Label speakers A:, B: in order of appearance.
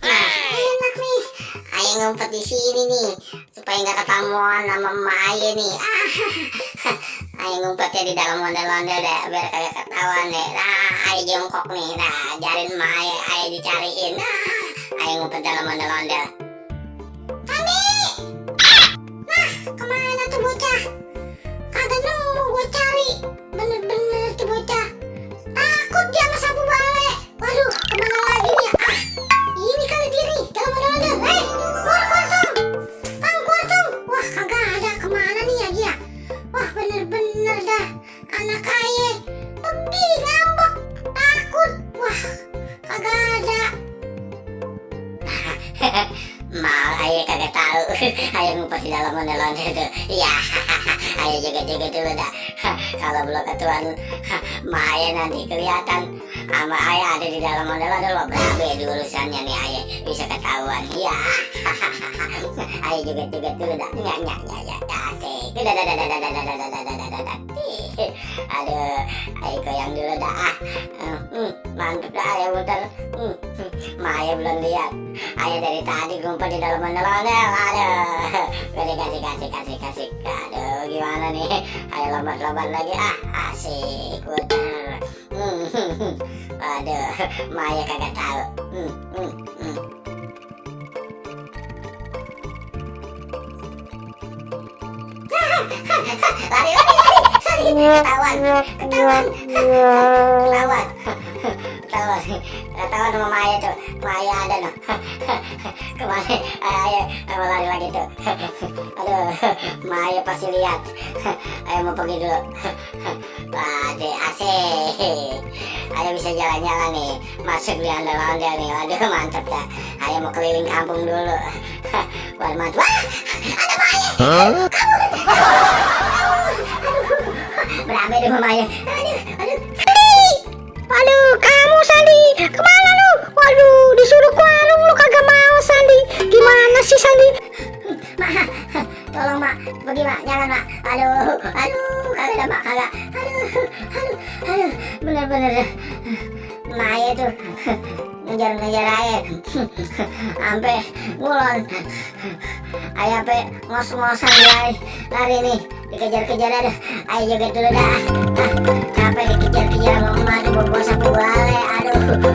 A: Nah, enak nih. Ayo ngumpet di sini nih supaya nggak ketamuan sama emak Aye nih. Ayo ngumpetnya di dalam ondel-ondel deh biar kagak ketahuan deh. Nah, Ayo jongkok nih. Nah, jarin emak Aye dicariin. Nah, ayo ngumpet dalam ondel-ondel. Sandi! Nah, kemana tuh bocah? Kagak nemu gue cari. Bener-bener tuh bocah. Takut dia sama sapu bale. Waduh, kemana lagi nih? Ini kali diri dalam ondel-ondel. Keluar kosong. Kang kosong. Wah, kagak ada. Kemana nih ya dia? Wah, bener-bener dah. Anak Aye lebih ngambek. Takut. Wah, kagak ada. Mal Aye kagak tahu. Ayo ngumpet di dalam ondel-ondel tuh. Ya, Ayo jaga-jaga dulu dah. Kalau belum ketuan Aye nanti kelihatan sama Aye ada di dalam ondel-ondel. Lo berabe di urusannya nih Aye bisa ketahuan. Ya, Ayo jaga-jaga dulu dah. Ya, asik. Dah. Aduh, Ayo goyang dulu dah. Mantep dah Aye muter. Aye belum lihat. Ayo dari tadi ngumpet di dalam ondel-ondel. Aduh, kasih. Aduh, gimana nih? Ayo lompat lagi. Asik, muter. Aduh, Maya kagak tahu. Lari. Ketahuan sama Maya tuh. Maya ada noh. Kemana? Ayo lari lagi tuh. Aduh, Maya pasti lihat. Ayo mau pergi dulu. Waduh, asik. Ayo bisa jalan-jalan nih. Masuk di ondel-ondel nih. Waduh, mantep dah. Ayo mau keliling kampung dulu. Wah, mantap. Wah, ada Maya. Kabur. Berabe deh Maya. Aduh.
B: Aduh, kamu Sandi, kemana lu? Waduh, disuruh ke warung lu kagak mau Sandi. Gimana sih Sandi?
A: Mak, tolong Mak, pergi Mak, jangan Mak. Aduh, kagak ada Mak, kagak. Aduh, bener-bener dah. Maya tuh ngejar Aye sampai ngulon. Aye sampai ngos-ngosan dia lari nih, dikejar-kejar. Ada Aye jaga dulu dah. Sampai dikejar-kejar sama emak tuh bawa sapu bale. Aduh,